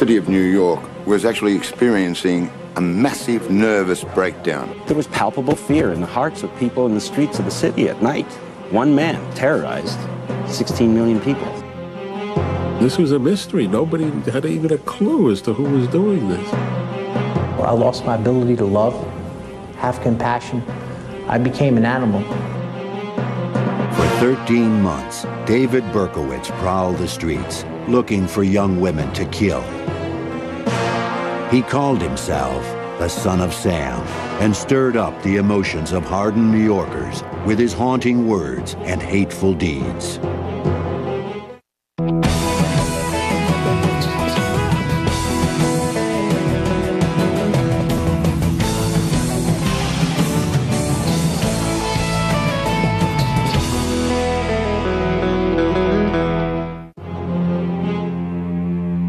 city of New York was actually experiencing a massive nervous breakdown. There was palpable fear in the hearts of people in the streets of the city at night. One man terrorized 16 million people. This was a mystery. Nobody had even a clue as to who was doing this. I lost my ability to love, have compassion. I became an animal. For 13 months, David Berkowitz prowled the streets, looking for young women to kill. He called himself the Son of Sam and stirred up the emotions of hardened New Yorkers with his haunting words and hateful deeds.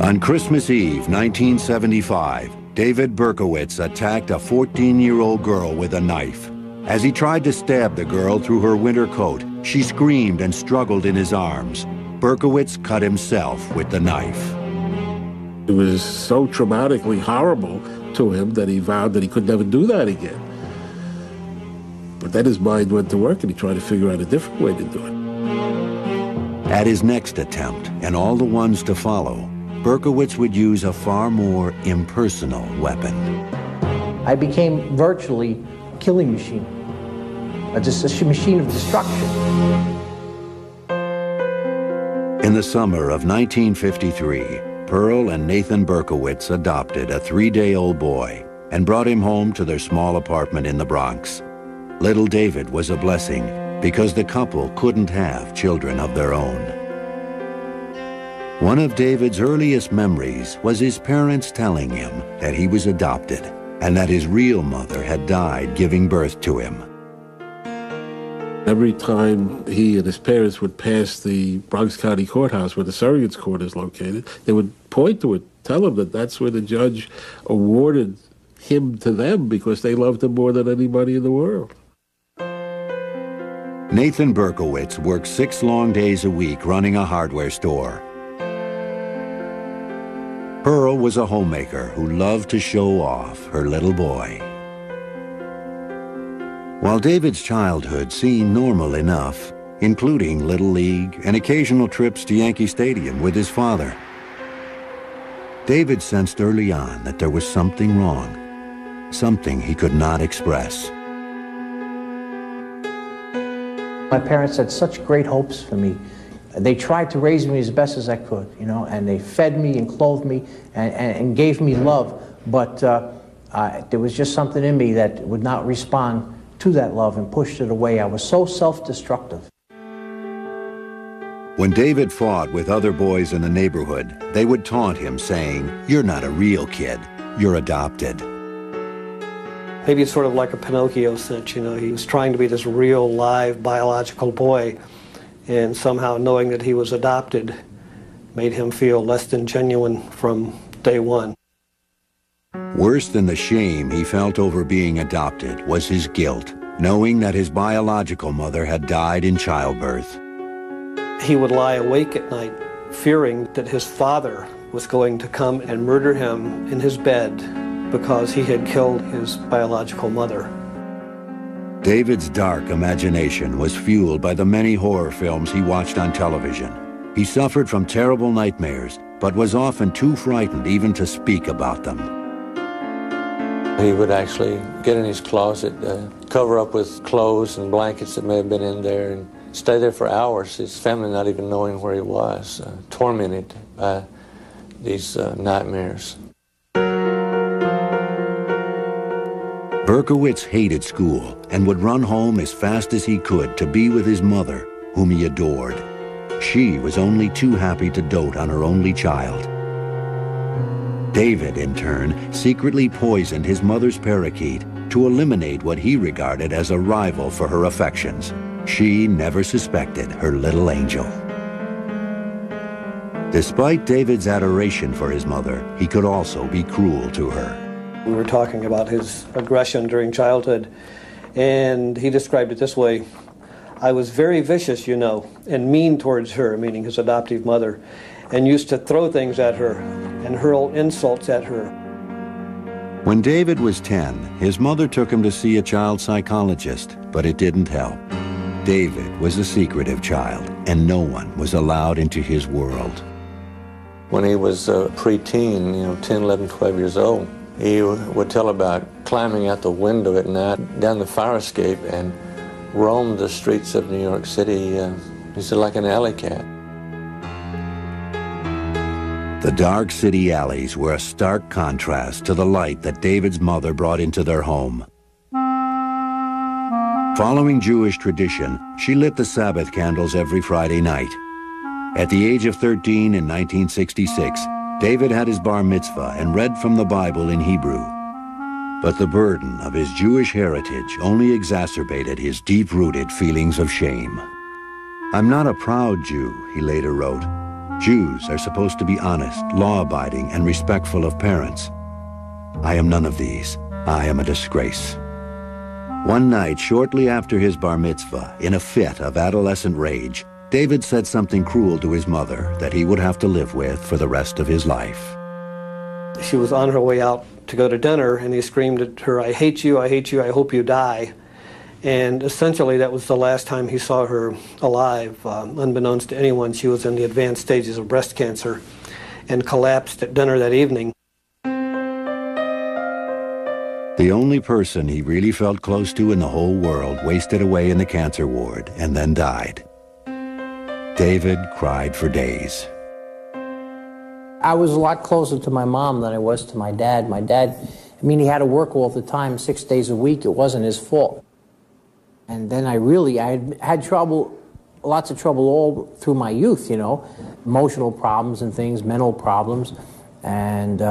On Christmas Eve, 1975, David Berkowitz attacked a 14-year-old girl with a knife. As he tried to stab the girl through her winter coat, she screamed and struggled in his arms. Berkowitz cut himself with the knife. It was so traumatically horrible to him that he vowed that he could never do that again. But then his mind went to work and he tried to figure out a different way to do it. At his next attempt, and all the ones to follow, Berkowitz would use a far more impersonal weapon. I became virtually a killing machine, a machine of destruction. In the summer of 1953, Pearl and Nathan Berkowitz adopted a 3-day-old boy and brought him home to their small apartment in the Bronx. Little David was a blessing because the couple couldn't have children of their own. One of David's earliest memories was his parents telling him that he was adopted and that his real mother had died giving birth to him. Every time he and his parents would pass the Bronx County Courthouse where the surrogates court is located, they would point to it, tell him that that's where the judge awarded him to them because they loved him more than anybody in the world. Nathan Berkowitz worked 6 long days a week running a hardware store. Pearl was a homemaker who loved to show off her little boy. While David's childhood seemed normal enough, including Little League and occasional trips to Yankee Stadium with his father, David sensed early on that there was something wrong, something he could not express. My parents had such great hopes for me. They tried to raise me as best as I could, you know, and they fed me and clothed me and gave me love, but there was just something in me that would not respond to that love and pushed it away. I was so self-destructive. When David fought with other boys in the neighborhood, they would taunt him saying, "You're not a real kid, you're adopted." Maybe it's sort of like a Pinocchio sense, you know, he was trying to be this real, live, biological boy, and somehow knowing that he was adopted made him feel less than genuine from day one. Worse than the shame he felt over being adopted was his guilt, knowing that his biological mother had died in childbirth. He would lie awake at night, fearing that his father was going to come and murder him in his bed because he had killed his biological mother. David's dark imagination was fueled by the many horror films he watched on television. He suffered from terrible nightmares, but was often too frightened even to speak about them. He would actually get in his closet, cover up with clothes and blankets that may have been in there, and stay there for hours, his family not even knowing where he was, tormented by these nightmares. Berkowitz hated school and would run home as fast as he could to be with his mother, whom he adored. She was only too happy to dote on her only child. David, in turn, secretly poisoned his mother's parakeet to eliminate what he regarded as a rival for her affections. She never suspected her little angel. Despite David's adoration for his mother, he could also be cruel to her. We were talking about his aggression during childhood, and he described it this way: I was very vicious, you know, and mean towards her, meaning his adoptive mother, and used to throw things at her and hurl insults at her. When David was 10, his mother took him to see a child psychologist, but it didn't help. David was a secretive child, and no one was allowed into his world. When he was a preteen, 10, 11, 12 years old, he would tell about climbing out the window at night down the fire escape and roam the streets of New York City. He said, like an alley cat. The dark city alleys were a stark contrast to the light that David's mother brought into their home. Following Jewish tradition, she lit the Sabbath candles every Friday night. At the age of 13 in 1966, David had his bar mitzvah and read from the Bible in Hebrew. But the burden of his Jewish heritage only exacerbated his deep-rooted feelings of shame. "I'm not a proud Jew," he later wrote. "Jews are supposed to be honest, law-abiding, and respectful of parents. I am none of these. I am a disgrace." One night, shortly after his bar mitzvah, in a fit of adolescent rage, David said something cruel to his mother that he would have to live with for the rest of his life. She was on her way out to go to dinner, and he screamed at her, I hate you, I hope you die." And essentially that was the last time he saw her alive. Unbeknownst to anyone, she was in the advanced stages of breast cancer and collapsed at dinner that evening. The only person he really felt close to in the whole world wasted away in the cancer ward and then died. David cried for days. I was a lot closer to my mom than I was to my dad. My dad, he had to work all the time, 6 days a week. It wasn't his fault. And then I had trouble, lots of trouble all through my youth, emotional problems and things, mental problems. And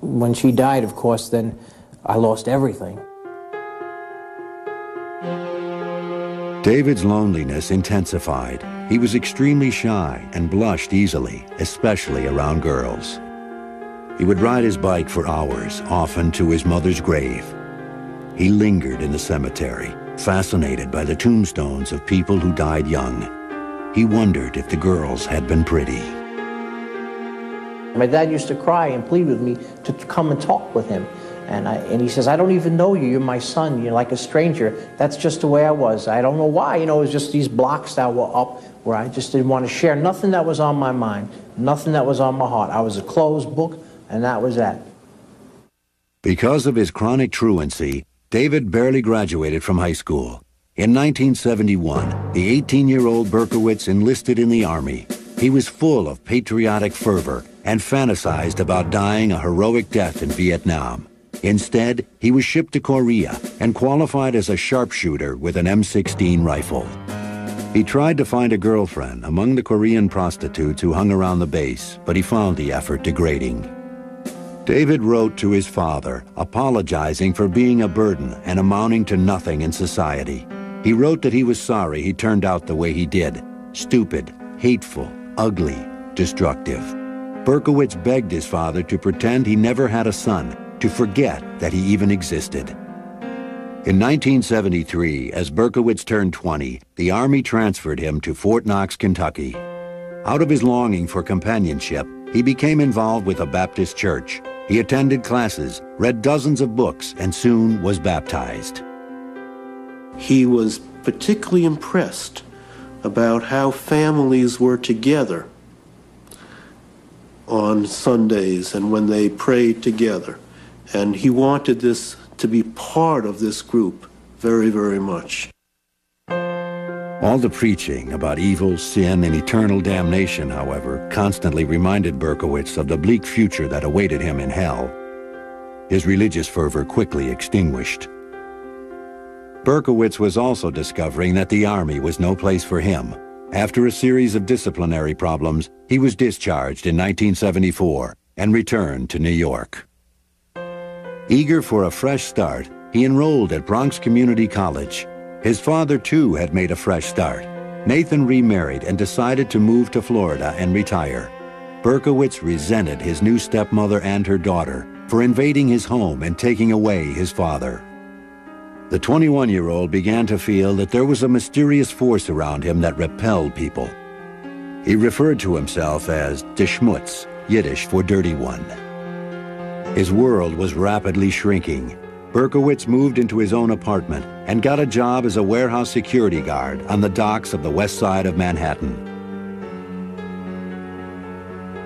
when she died, of course, then I lost everything. David's loneliness intensified. He was extremely shy and blushed easily, especially around girls. He would ride his bike for hours, often to his mother's grave. He lingered in the cemetery, fascinated by the tombstones of people who died young. He wondered if the girls had been pretty. My dad used to cry and plead with me to come and talk with him. And he says, I don't even know you. You're my son. You're like a stranger. That's just the way I was. I don't know why. It was just these blocks that were up where I just didn't want to share nothing that was on my mind, nothing that was on my heart. I was a closed book, and that was that. Because of his chronic truancy, David barely graduated from high school. In 1971, the 18-year-old Berkowitz enlisted in the Army. He was full of patriotic fervor and fantasized about dying a heroic death in Vietnam. Instead, he was shipped to Korea and qualified as a sharpshooter with an M16 rifle. He tried to find a girlfriend among the Korean prostitutes who hung around the base, but he found the effort degrading. David wrote to his father, apologizing for being a burden and amounting to nothing in society. He wrote that he was sorry he turned out the way he did, stupid, hateful, ugly, destructive. Berkowitz begged his father to pretend he never had a son, to forget that he even existed. In 1973, as Berkowitz turned 20, the Army transferred him to Fort Knox, Kentucky. Out of his longing for companionship, he became involved with a Baptist church. He attended classes, read dozens of books, and soon was baptized. He was particularly impressed about how families were together on Sundays and when they prayed together. And he wanted this to be part of this group very, very much. All the preaching about evil, sin, and eternal damnation, however, constantly reminded Berkowitz of the bleak future that awaited him in hell. His religious fervor quickly extinguished. Berkowitz was also discovering that the Army was no place for him. After a series of disciplinary problems, he was discharged in 1974 and returned to New York. Eager for a fresh start, he enrolled at Bronx Community College. His father, too, had made a fresh start. Nathan remarried and decided to move to Florida and retire. Berkowitz resented his new stepmother and her daughter for invading his home and taking away his father. The 21-year-old began to feel that there was a mysterious force around him that repelled people. He referred to himself as de Schmutz, Yiddish for dirty one. His world was rapidly shrinking. Berkowitz moved into his own apartment and got a job as a warehouse security guard on the docks of the west side of Manhattan.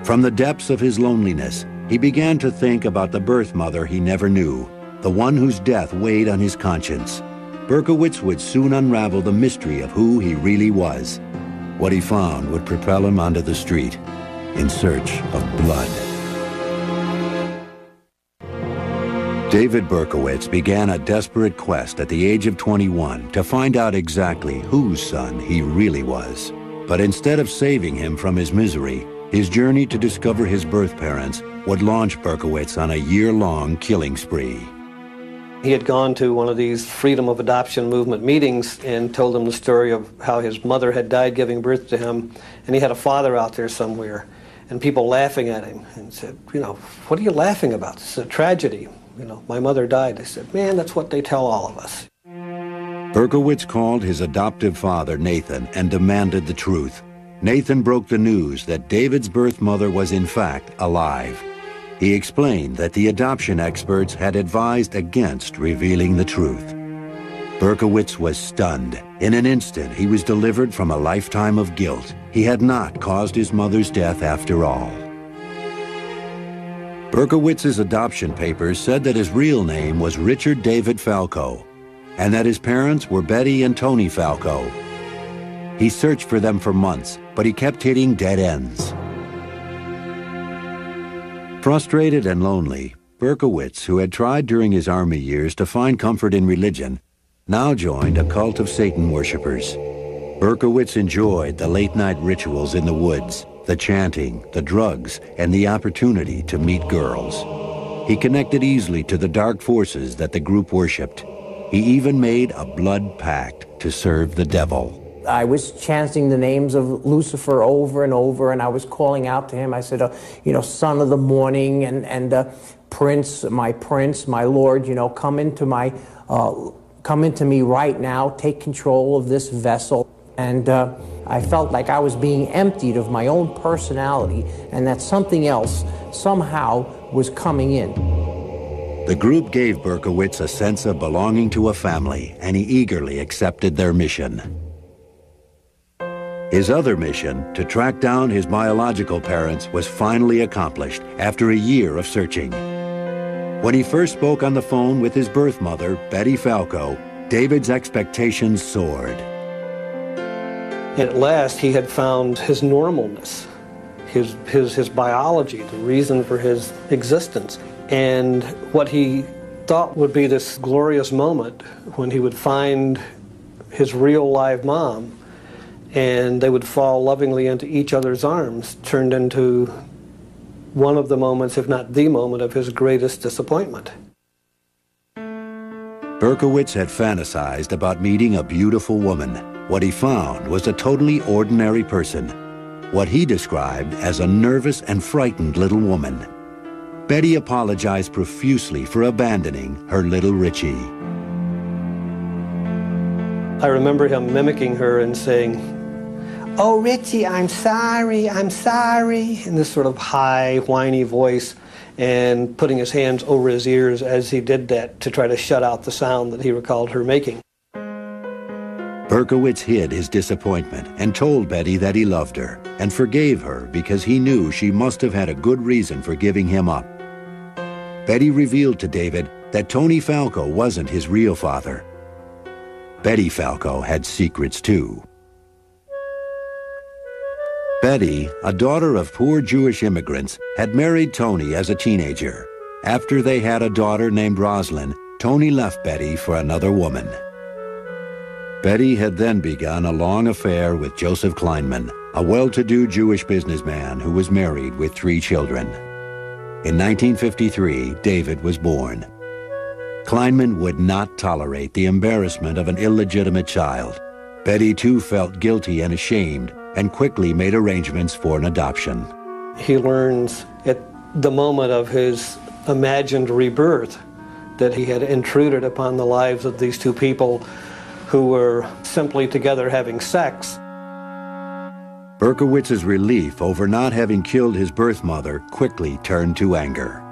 From the depths of his loneliness, he began to think about the birth mother he never knew, the one whose death weighed on his conscience. Berkowitz would soon unravel the mystery of who he really was. What he found would propel him onto the street in search of blood. David Berkowitz began a desperate quest at the age of 21 to find out exactly whose son he really was. But instead of saving him from his misery, his journey to discover his birth parents would launch Berkowitz on a year-long killing spree. He had gone to one of these freedom of adoption movement meetings and told them the story of how his mother had died giving birth to him, and he had a father out there somewhere, and people laughing at him and said, you know, what are you laughing about? This is a tragedy. You know, my mother died. They said, man, that's what they tell all of us. Berkowitz called his adoptive father, Nathan, and demanded the truth. Nathan broke the news that David's birth mother was in fact alive. He explained that the adoption experts had advised against revealing the truth. Berkowitz was stunned. In an instant, he was delivered from a lifetime of guilt. He had not caused his mother's death after all. Berkowitz's adoption papers said that his real name was Richard David Falco, and that his parents were Betty and Tony Falco. He searched for them for months, but he kept hitting dead ends. Frustrated and lonely, Berkowitz, who had tried during his army years to find comfort in religion, now joined a cult of Satan worshippers. Berkowitz enjoyed the late-night rituals in the woods, the chanting, the drugs, and the opportunity to meet girls. He connected easily to the dark forces that the group worshipped. He even made a blood pact to serve the devil. I was chanting the names of Lucifer over and over, and I was calling out to him. I said, you know, son of the morning, and prince, my lord, you know, come into me right now, take control of this vessel. And I felt like I was being emptied of my own personality, and that something else somehow was coming in. The group gave Berkowitz a sense of belonging to a family, and he eagerly accepted their mission. His other mission, to track down his biological parents, was finally accomplished after a year of searching. When he first spoke on the phone with his birth mother, Betty Falco, David's expectations soared. At last, he had found his normalness, his biology, the reason for his existence. And what he thought would be this glorious moment when he would find his real live mom and they would fall lovingly into each other's arms turned into one of the moments, if not the moment, of his greatest disappointment. Berkowitz had fantasized about meeting a beautiful woman. What he found was a totally ordinary person, what he described as a nervous and frightened little woman. Betty apologized profusely for abandoning her little Richie. I remember him mimicking her and saying, "Oh, Richie, I'm sorry, in this sort of high, whiny voice, and putting his hands over his ears as he did that to try to shut out the sound that he recalled her making. Berkowitz hid his disappointment and told Betty that he loved her and forgave her because he knew she must have had a good reason for giving him up. Betty revealed to David that Tony Falco wasn't his real father. Betty Falco had secrets too. Betty, a daughter of poor Jewish immigrants, had married Tony as a teenager. After they had a daughter named Rosalind, Tony left Betty for another woman. Betty had then begun a long affair with Joseph Kleinman, a well-to-do Jewish businessman who was married with 3 children. In 1953, David was born. Kleinman would not tolerate the embarrassment of an illegitimate child. Betty too felt guilty and ashamed and quickly made arrangements for an adoption. He learns at the moment of his imagined rebirth that he had intruded upon the lives of these two people who were simply together having sex. Berkowitz's relief over not having killed his birth mother quickly turned to anger.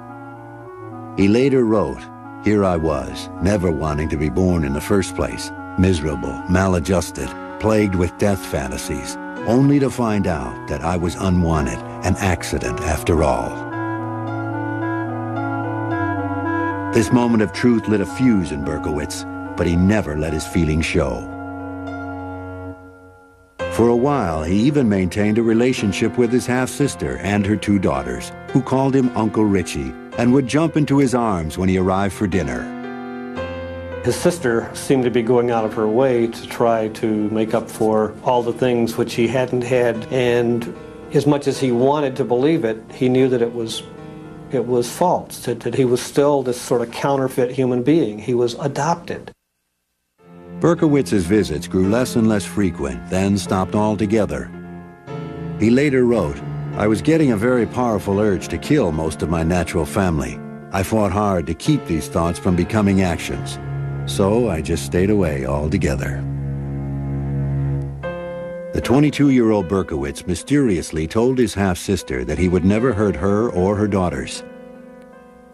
He later wrote, "Here I was, never wanting to be born in the first place, miserable, maladjusted, plagued with death fantasies, only to find out that I was unwanted, an accident after all." This moment of truth lit a fuse in Berkowitz, but he never let his feelings show. For a while, he even maintained a relationship with his half-sister and her two daughters, who called him Uncle Richie and would jump into his arms when he arrived for dinner. His sister seemed to be going out of her way to try to make up for all the things which he hadn't had, and as much as he wanted to believe it, he knew that it was false, that he was still this sort of counterfeit human being. He was adopted. Berkowitz's visits grew less and less frequent, then stopped altogether. He later wrote, "I was getting a very powerful urge to kill most of my natural family. I fought hard to keep these thoughts from becoming actions. So I just stayed away altogether." The 22-year-old Berkowitz mysteriously told his half-sister that he would never hurt her or her daughters.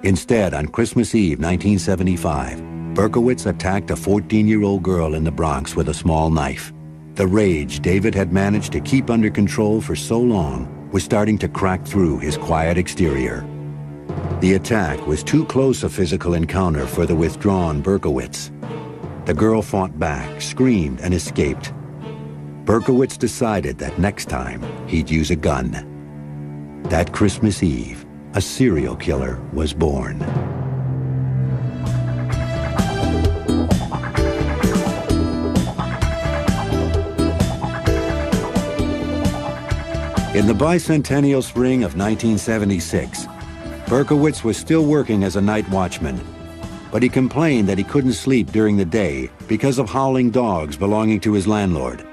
Instead, on Christmas Eve 1975, Berkowitz attacked a 14-year-old girl in the Bronx with a small knife. The rage David had managed to keep under control for so long was starting to crack through his quiet exterior. The attack was too close a physical encounter for the withdrawn Berkowitz. The girl fought back, screamed, and escaped. Berkowitz decided that next time he'd use a gun. That Christmas Eve, a serial killer was born. In the bicentennial spring of 1976, Berkowitz was still working as a night watchman, but he complained that he couldn't sleep during the day because of howling dogs belonging to his landlord.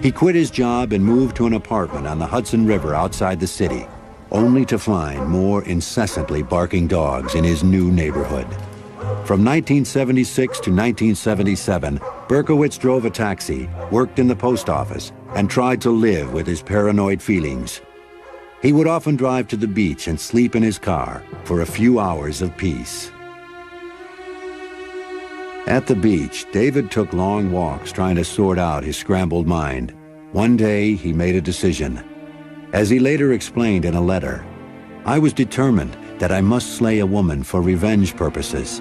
He quit his job and moved to an apartment on the Hudson River outside the city, only to find more incessantly barking dogs in his new neighborhood. From 1976 to 1977, Berkowitz drove a taxi, worked in the post office, and tried to live with his paranoid feelings. He would often drive to the beach and sleep in his car for a few hours of peace. At the beach, David took long walks trying to sort out his scrambled mind. One day, he made a decision. As he later explained in a letter, "I was determined that I must slay a woman for revenge purposes.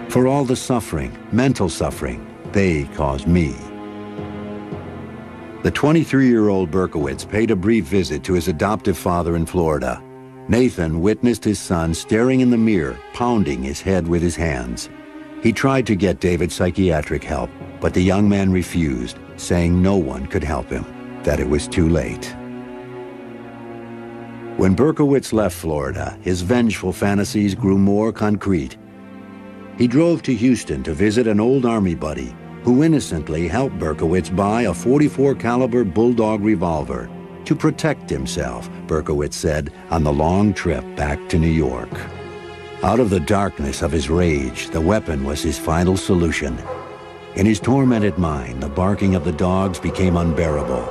For all the suffering, mental suffering, they caused me." The 23-year-old Berkowitz paid a brief visit to his adoptive father in Florida. Nathan witnessed his son staring in the mirror, pounding his head with his hands. He tried to get David psychiatric help, but the young man refused, saying no one could help him, that it was too late. When Berkowitz left Florida, his vengeful fantasies grew more concrete. He drove to Houston to visit an old Army buddy who innocently helped Berkowitz buy a .44 caliber Bulldog revolver to protect himself, Berkowitz said, on the long trip back to New York. Out of the darkness of his rage, the weapon was his final solution. In his tormented mind, the barking of the dogs became unbearable.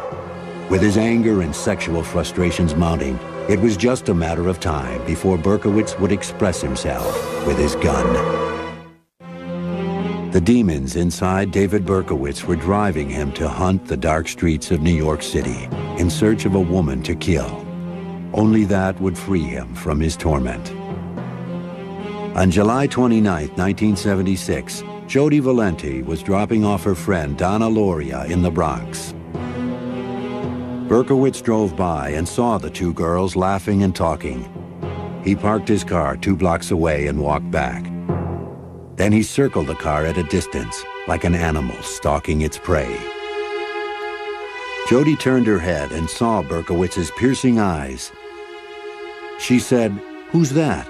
With his anger and sexual frustrations mounting, it was just a matter of time before Berkowitz would express himself with his gun. The demons inside David Berkowitz were driving him to hunt the dark streets of New York City in search of a woman to kill. Only that would free him from his torment. On July 29, 1976, Jody Valenti was dropping off her friend Donna Loria in the Bronx. Berkowitz drove by and saw the two girls laughing and talking. He parked his car 2 blocks away and walked back. Then he circled the car at a distance, like an animal stalking its prey. Jody turned her head and saw Berkowitz's piercing eyes. She said, "Who's that?"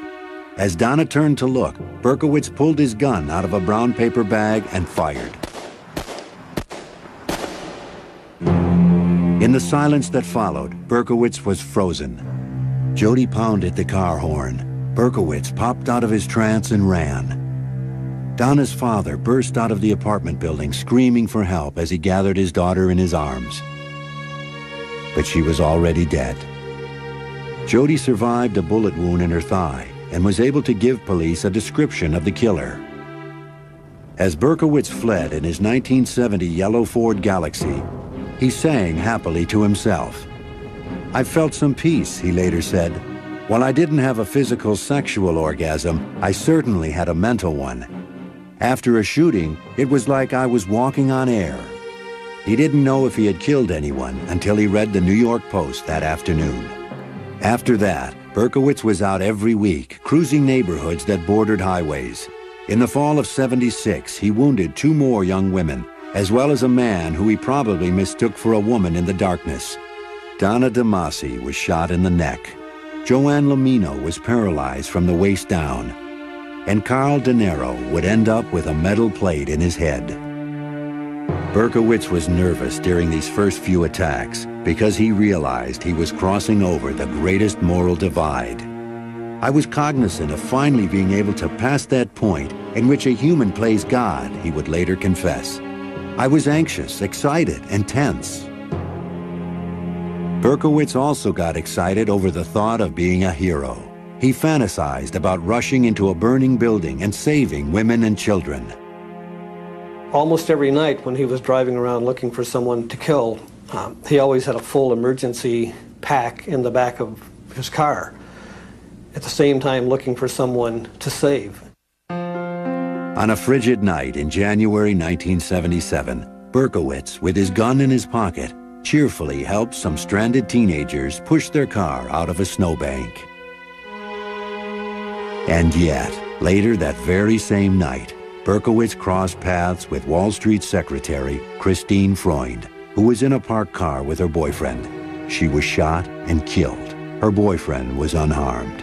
As Donna turned to look, Berkowitz pulled his gun out of a brown paper bag and fired. In the silence that followed, Berkowitz was frozen. Jody pounded the car horn. Berkowitz popped out of his trance and ran. Donna's father burst out of the apartment building screaming for help as he gathered his daughter in his arms. But she was already dead. Jody survived a bullet wound in her thigh and was able to give police a description of the killer. As Berkowitz fled in his 1970 yellow Ford Galaxy, he sang happily to himself. "I felt some peace," he later said. "While I didn't have a physical sexual orgasm, I certainly had a mental one. After a shooting, it was like I was walking on air." He didn't know if he had killed anyone until he read the New York Post that afternoon. After that, Berkowitz was out every week, cruising neighborhoods that bordered highways. In the fall of '76, he wounded 2 more young women, as well as a man who he probably mistook for a woman in the darkness. Donna DeMasi was shot in the neck. Joanne Lamino was paralyzed from the waist down. And Carl De Niro would end up with a metal plate in his head. Berkowitz was nervous during these first few attacks because he realized he was crossing over the greatest moral divide. "I was cognizant of finally being able to pass that point in which a human plays God," he would later confess. "I was anxious, excited, and tense." Berkowitz also got excited over the thought of being a hero. He fantasized about rushing into a burning building and saving women and children. Almost every night when he was driving around looking for someone to kill, he always had a full emergency pack in the back of his car, at the same time looking for someone to save. On a frigid night in January 1977, Berkowitz, with his gun in his pocket, cheerfully helped some stranded teenagers push their car out of a snowbank. And yet, later that very same night, Berkowitz crossed paths with Wall Street secretary Christine Freund, who was in a parked car with her boyfriend. She was shot and killed. Her boyfriend was unharmed.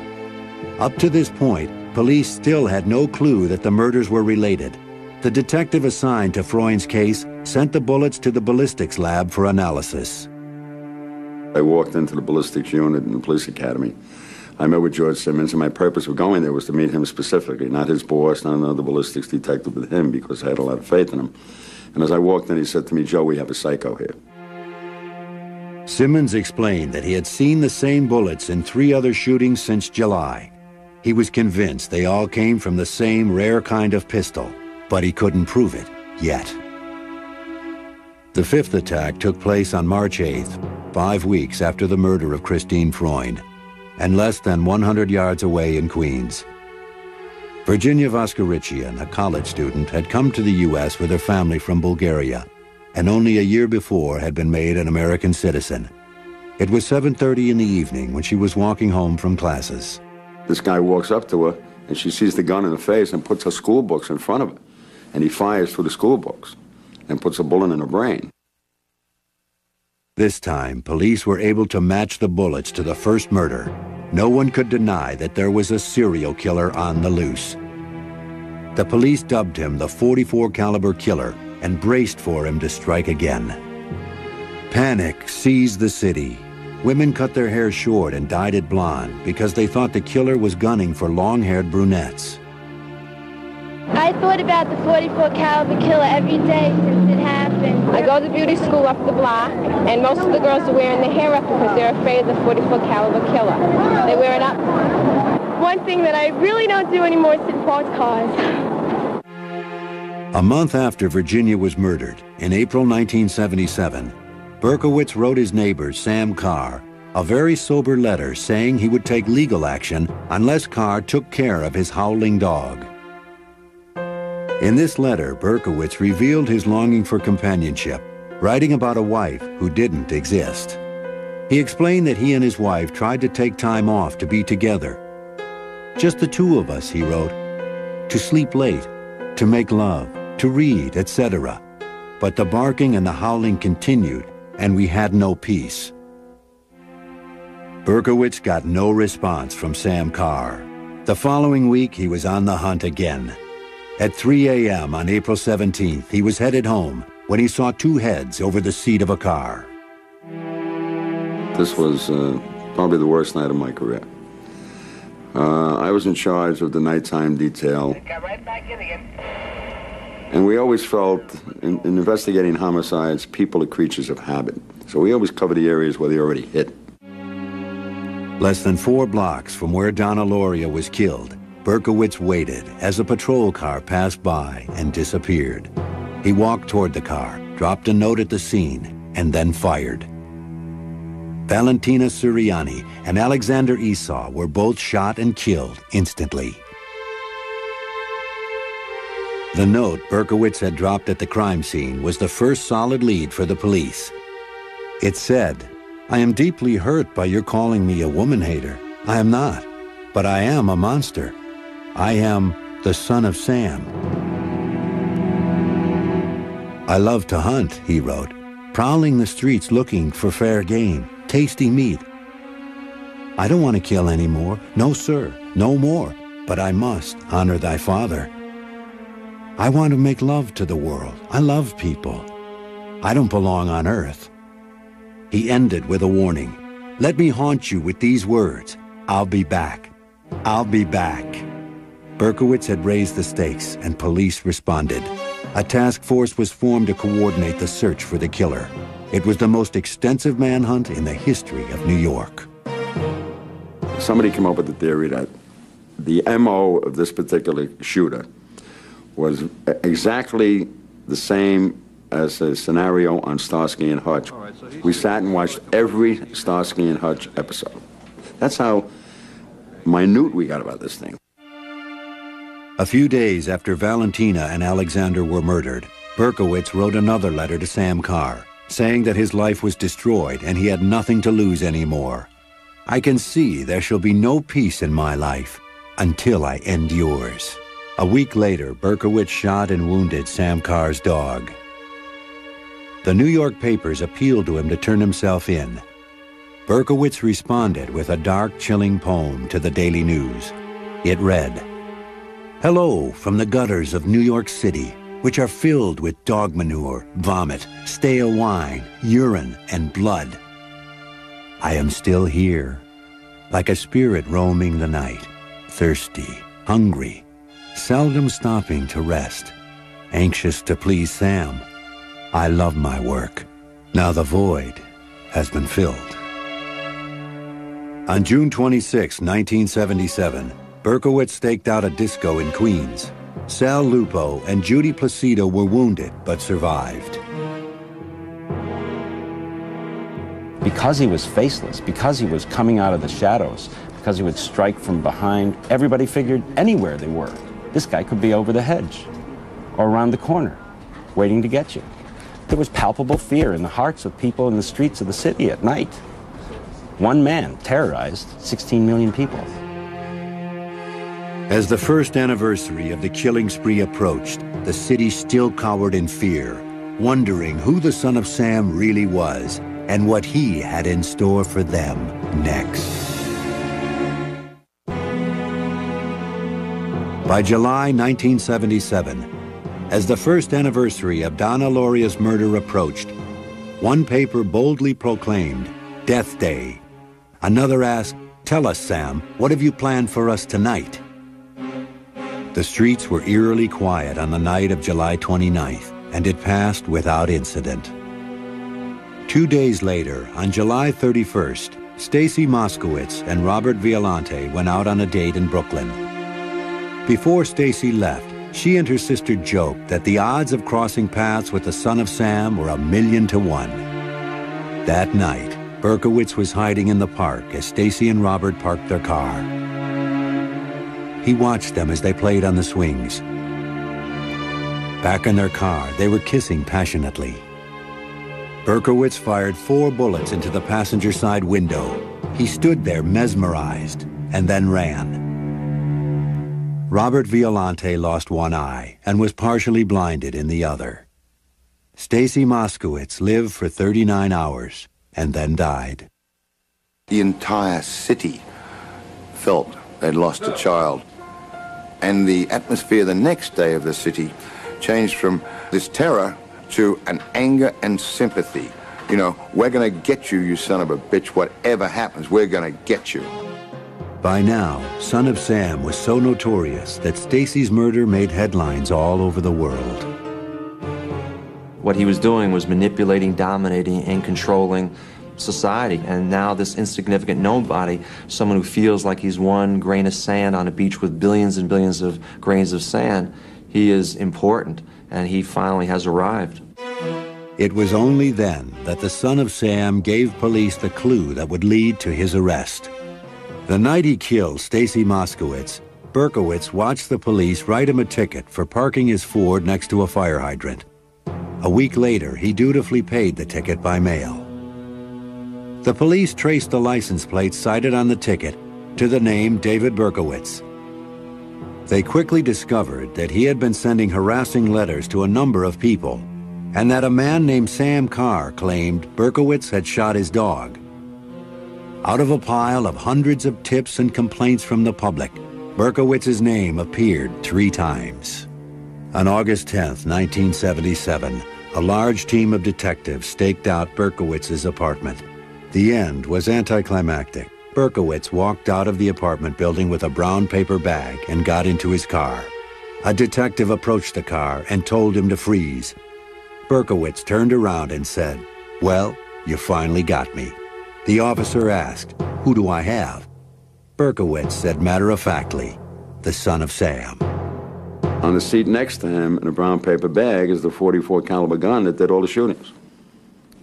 Up to this point, police still had no clue that the murders were related. The detective assigned to Freund's case sent the bullets to the ballistics lab for analysis. I walked into the ballistics unit in the police academy. I met with George Simmons, and my purpose of going there was to meet him specifically, not his boss, not another ballistics detective, but him, because I had a lot of faith in him. And as I walked in, he said to me, "Joe, we have a psycho here." Simmons explained that he had seen the same bullets in 3 other shootings since July. He was convinced they all came from the same rare kind of pistol, but he couldn't prove it yet. The 5th attack took place on March 8th, 5 weeks after the murder of Christine Freund, and less than 100 yards away in Queens. Virginia Voskerichian, a college student, had come to the U.S. with her family from Bulgaria, and only a year before had been made an American citizen. It was 7:30 in the evening when she was walking home from classes. This guy walks up to her, and she sees the gun in her face and puts her school books in front of her. And he fires through the school books and puts a bullet in her brain. This time, police were able to match the bullets to the first murder. No one could deny that there was a serial killer on the loose. The police dubbed him the .44 caliber killer and braced for him to strike again. Panic seized the city. Women cut their hair short and dyed it blonde because they thought the killer was gunning for long-haired brunettes. I thought about the .44 caliber killer every day since it happened. I go to beauty school up the block, and most of the girls are wearing their hair up because they're afraid of the .44 caliber killer. They wear it up. One thing that I really don't do anymore is sit in parked cars. A month after Virginia was murdered, in April 1977, Berkowitz wrote his neighbor, Sam Carr, a very sober letter saying he would take legal action unless Carr took care of his howling dog. In this letter, Berkowitz revealed his longing for companionship, writing about a wife who didn't exist. He explained that he and his wife tried to take time off to be together. "Just the 2 of us," he wrote, "to sleep late, to make love, to read, etc. But the barking and the howling continued, and we had no peace." Berkowitz got no response from Sam Carr. The following week, he was on the hunt again. At 3 a.m. on April 17th, he was headed home when he saw 2 heads over the seat of a car. This was probably the worst night of my career. I was in charge of the nighttime detail. And we always felt, in investigating homicides, people are creatures of habit. So we always cover the areas where they already hit. Less than 4 blocks from where Donna Lauria was killed, Berkowitz waited as a patrol car passed by and disappeared. He walked toward the car, dropped a note at the scene, and then fired. Valentina Suriani and Alexander Esau were both shot and killed instantly. The note Berkowitz had dropped at the crime scene was the first solid lead for the police. It said, "I am deeply hurt by your calling me a woman-hater. I am not, but I am a monster. I am the son of Sam." "I love to hunt," he wrote, "prowling the streets looking for fair game, tasty meat. I don't want to kill anymore. No, sir, no more. But I must honor thy father. I want to make love to the world. I love people. I don't belong on earth." He ended with a warning. "Let me haunt you with these words. I'll be back. I'll be back." Berkowitz had raised the stakes, and police responded. A task force was formed to coordinate the search for the killer. It was the most extensive manhunt in the history of New York. Somebody came up with the theory that the MO of this particular shooter was exactly the same as a scenario on Starsky and Hutch. We sat and watched every Starsky and Hutch episode. That's how minute we got about this thing. A few days after Valentina and Alexander were murdered, Berkowitz wrote another letter to Sam Carr, saying that his life was destroyed and he had nothing to lose anymore. "I can see there shall be no peace in my life until I end yours." A week later, Berkowitz shot and wounded Sam Carr's dog. The New York papers appealed to him to turn himself in. Berkowitz responded with a dark, chilling poem to the Daily News. It read, "Hello from the gutters of New York City, which are filled with dog manure, vomit, stale wine, urine, and blood. I am still here, like a spirit roaming the night, thirsty, hungry, seldom stopping to rest, anxious to please Sam. I love my work. Now the void has been filled." On June 26, 1977, Berkowitz staked out a disco in Queens. Sal Lupo and Judy Placido were wounded but survived. Because he was faceless, because he was coming out of the shadows, because he would strike from behind, everybody figured anywhere they were, this guy could be over the hedge or around the corner, waiting to get you. There was palpable fear in the hearts of people in the streets of the city at night. One man terrorized 16 million people. As the first anniversary of the killing spree approached, the city still cowered in fear, wondering who the son of Sam really was and what he had in store for them next. By July 1977, as the first anniversary of Donna Lauria's murder approached, one paper boldly proclaimed, "Death Day." Another asked, "Tell us, Sam, what have you planned for us tonight?" The streets were eerily quiet on the night of July 29th, and it passed without incident. 2 days later, on July 31st, Stacy Moskowitz and Robert Violante went out on a date in Brooklyn. Before Stacy left, she and her sister joked that the odds of crossing paths with the son of Sam were 1,000,000 to 1. That night, Berkowitz was hiding in the park as Stacy and Robert parked their car. He watched them as they played on the swings. Back in their car, they were kissing passionately. Berkowitz fired 4 bullets into the passenger side window. He stood there mesmerized and then ran. Robert Violante lost one eye and was partially blinded in the other. Stacy Moskowitz lived for 39 hours and then died. The entire city felt they'd lost a child. And the atmosphere the next day of the city changed from this terror to an anger and sympathy. You know, we're going to get you, you son of a bitch. Whatever happens, we're going to get you. By now, Son of Sam was so notorious that Stacy's murder made headlines all over the world. What he was doing was manipulating, dominating, and controlling society. And now this insignificant nobody, someone who feels like he's one grain of sand on a beach with billions and billions of grains of sand, he is important, and he finally has arrived. It was only then that the Son of Sam gave police the clue that would lead to his arrest. The night he killed Stacy Moskowitz, Berkowitz watched the police write him a ticket for parking his Ford next to a fire hydrant. A week later, he dutifully paid the ticket by mail. The police traced the license plate cited on the ticket to the name David Berkowitz. They quickly discovered that he had been sending harassing letters to a number of people, and that a man named Sam Carr claimed Berkowitz had shot his dog. Out of a pile of hundreds of tips and complaints from the public, Berkowitz's name appeared 3 times. On August 10th, 1977, a large team of detectives staked out Berkowitz's apartment. The end was anticlimactic. Berkowitz walked out of the apartment building with a brown paper bag and got into his car. A detective approached the car and told him to freeze. Berkowitz turned around and said, "Well, you finally got me." The officer asked, "Who do I have?" Berkowitz said matter-of-factly, "The Son of Sam." On the seat next to him in a brown paper bag is the .44 caliber gun that did all the shootings.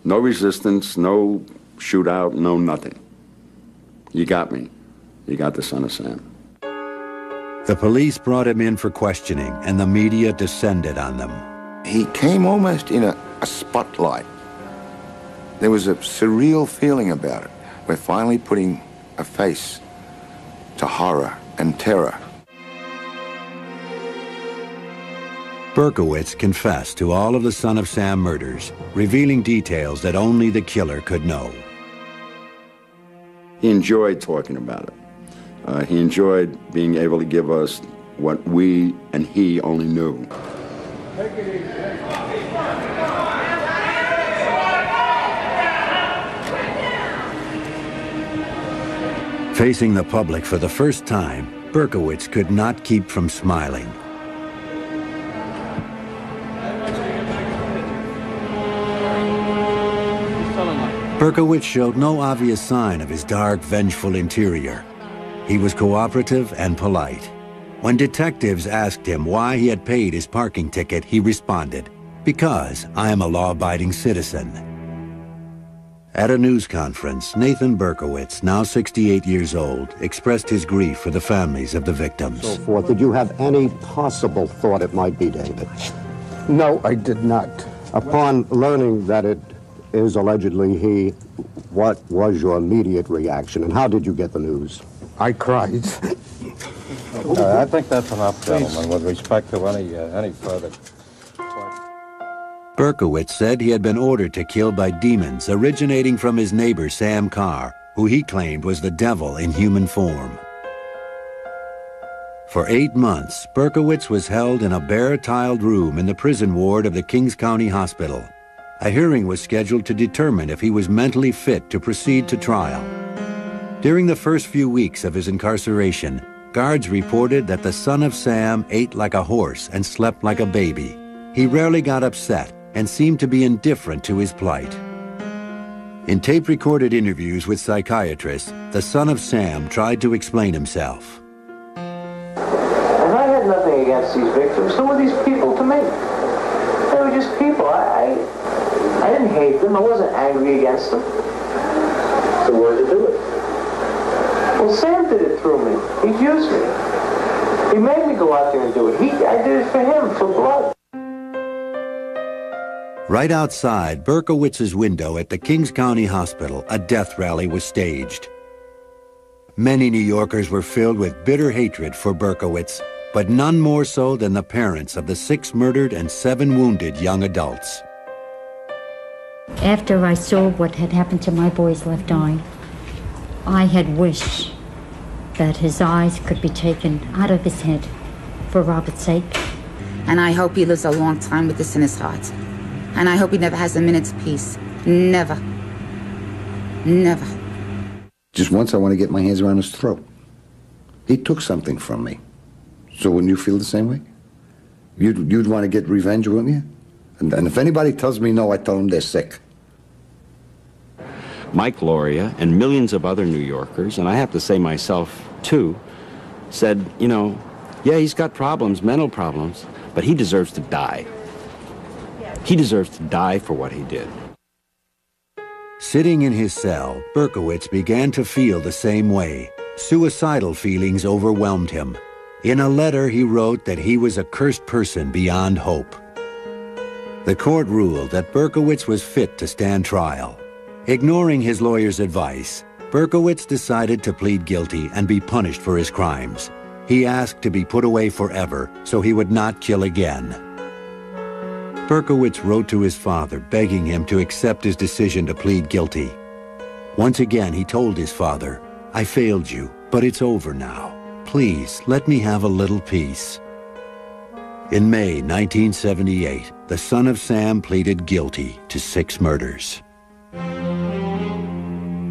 No resistance, no shootout, no nothing. You got me. You got the Son of Sam. The police brought him in for questioning, and the media descended on them. He came almost in a spotlight. There was a surreal feeling about it. We're finally putting a face to horror and terror. Berkowitz confessed to all of the Son of Sam murders, revealing details that only the killer could know. He enjoyed talking about it. He enjoyed being able to give us what we and he only knew. Facing the public for the first time, Berkowitz could not keep from smiling. Berkowitz showed no obvious sign of his dark, vengeful interior. He was cooperative and polite. When detectives asked him why he had paid his parking ticket, he responded, "Because I am a law-abiding citizen." At a news conference, Nathan Berkowitz, now 68 years old, expressed his grief for the families of the victims. So forth. Did you have any possible thought it might be David? No, I did not. Upon learning that it is allegedly he, what was your immediate reaction, and how did you get the news? I cried. I think that's enough, gentlemen, with respect to any further. Berkowitz said he had been ordered to kill by demons originating from his neighbor Sam Carr, who he claimed was the devil in human form. For 8 months, Berkowitz was held in a bare-tiled room in the prison ward of the Kings County Hospital. A hearing was scheduled to determine if he was mentally fit to proceed to trial. During the first few weeks of his incarceration, guards reported that the Son of Sam ate like a horse and slept like a baby. He rarely got upset and seemed to be indifferent to his plight. In tape-recorded interviews with psychiatrists, the Son of Sam tried to explain himself. And I had nothing against these victims. Who were these people to me? They were just people. I didn't hate them. I wasn't angry against them. So why did he do it? Well, Sam did it through me. He used me. He made me go out there and do it. I did it for him, for blood. Right outside Berkowitz's window at the Kings County Hospital, a death rally was staged. Many New Yorkers were filled with bitter hatred for Berkowitz, but none more so than the parents of the 6 murdered and 7 wounded young adults. After I saw what had happened to my boy's left eye, I had wished that his eyes could be taken out of his head for Robert's sake. And I hope he lives a long time with this in his heart. And I hope he never has a minute's peace. Never. Never. Just once I want to get my hands around his throat. He took something from me. So wouldn't you feel the same way? You'd want to get revenge, wouldn't you? And if anybody tells me no, I tell them they're sick. Mike Loria and millions of other New Yorkers, and I have to say myself too, said, you know, yeah, he's got problems, mental problems, but he deserves to die. He deserves to die for what he did. Sitting in his cell, Berkowitz began to feel the same way. Suicidal feelings overwhelmed him. In a letter, he wrote that he was a cursed person beyond hope. The court ruled that Berkowitz was fit to stand trial. Ignoring his lawyer's advice, Berkowitz decided to plead guilty and be punished for his crimes. He asked to be put away forever so he would not kill again. Berkowitz wrote to his father, begging him to accept his decision to plead guilty. Once again, he told his father, "I failed you, but it's over now. Please, let me have a little peace." In May 1978, the son of Sam pleaded guilty to 6 murders.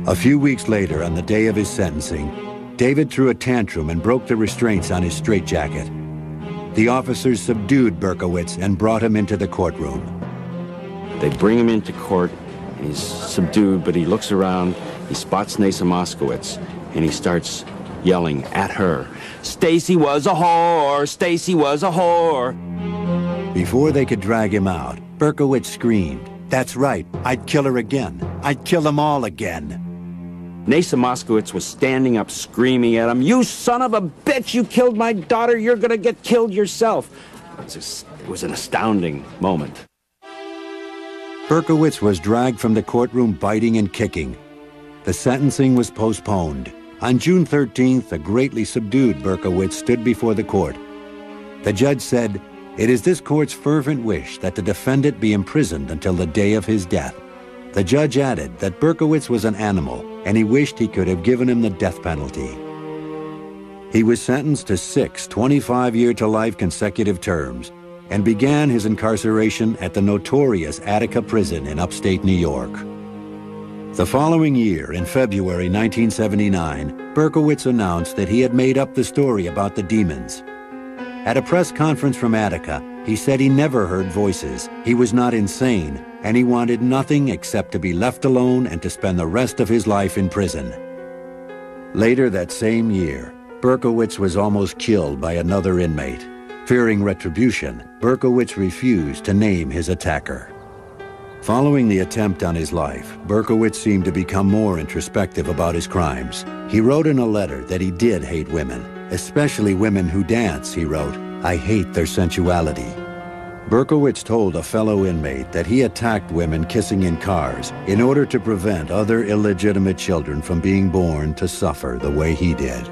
A few weeks later, on the day of his sentencing, David threw a tantrum and broke the restraints on his straitjacket. The officers subdued Berkowitz and brought him into the courtroom. They bring him into court, and he's subdued, but he looks around, he spots Nasa Moskowitz, and he starts yelling at her, "Stacy was a whore! Stacy was a whore!" Before they could drag him out, Berkowitz screamed, "That's right, I'd kill her again. I'd kill them all again." Nasa Moskowitz was standing up screaming at him, "You son of a bitch, you killed my daughter, you're gonna get killed yourself." It was an astounding moment. Berkowitz was dragged from the courtroom biting and kicking. The sentencing was postponed. On June 13th, a greatly subdued Berkowitz stood before the court. The judge said, "It is this court's fervent wish that the defendant be imprisoned until the day of his death." The judge added that Berkowitz was an animal, and he wished he could have given him the death penalty. He was sentenced to 6 25-year-to-life consecutive terms and began his incarceration at the notorious Attica prison in upstate New York. The following year, in February 1979, Berkowitz announced that he had made up the story about the demons. At a press conference from Attica, he said he never heard voices, he was not insane, and he wanted nothing except to be left alone and to spend the rest of his life in prison. Later that same year, Berkowitz was almost killed by another inmate. Fearing retribution, Berkowitz refused to name his attacker. Following the attempt on his life, Berkowitz seemed to become more introspective about his crimes. He wrote in a letter that he did hate women, especially women who dance, he wrote, "I hate their sensuality." Berkowitz told a fellow inmate that he attacked women kissing in cars in order to prevent other illegitimate children from being born to suffer the way he did.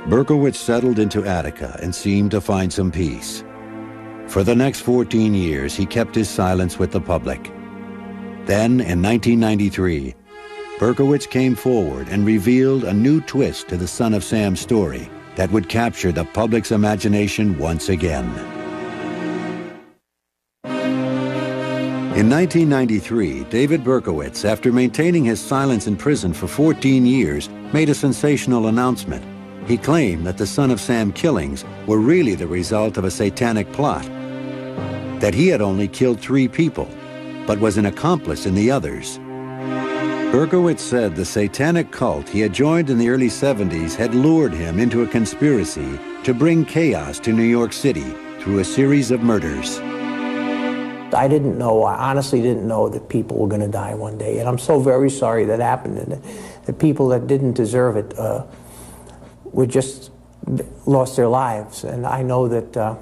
Berkowitz settled into Attica and seemed to find some peace. For the next 14 years, he kept his silence with the public. Then, in 1993, Berkowitz came forward and revealed a new twist to the Son of Sam story that would capture the public's imagination once again. In 1993, David Berkowitz, after maintaining his silence in prison for 14 years, made a sensational announcement. He claimed that the Son of Sam killings were really the result of a satanic plot, that he had only killed 3 people, but was an accomplice in the others. Berkowitz said the satanic cult he had joined in the early 70s had lured him into a conspiracy to bring chaos to New York City through a series of murders. I didn't know, I honestly didn't know that people were going to die one day, and I'm so very sorry that happened, and the people that didn't deserve it were just lost their lives, and I know that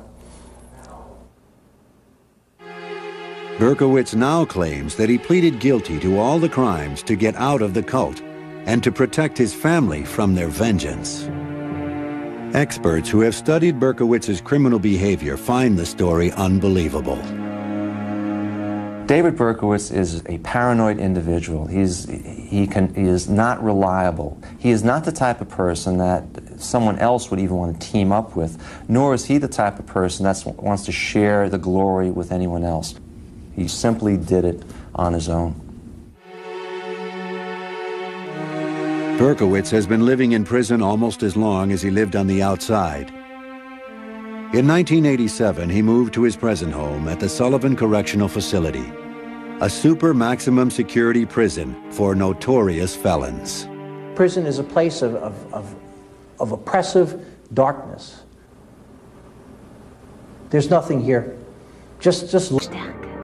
Berkowitz now claims that he pleaded guilty to all the crimes to get out of the cult and to protect his family from their vengeance. Experts who have studied Berkowitz's criminal behavior find the story unbelievable. David Berkowitz is a paranoid individual. He is not reliable. He is not the type of person that someone else would even want to team up with, nor is he the type of person that wants to share the glory with anyone else. He simply did it on his own. Berkowitz has been living in prison almost as long as he lived on the outside. In 1987, he moved to his present home at the Sullivan Correctional Facility, a super maximum security prison for notorious felons. Prison is a place of oppressive darkness. There's nothing here. Just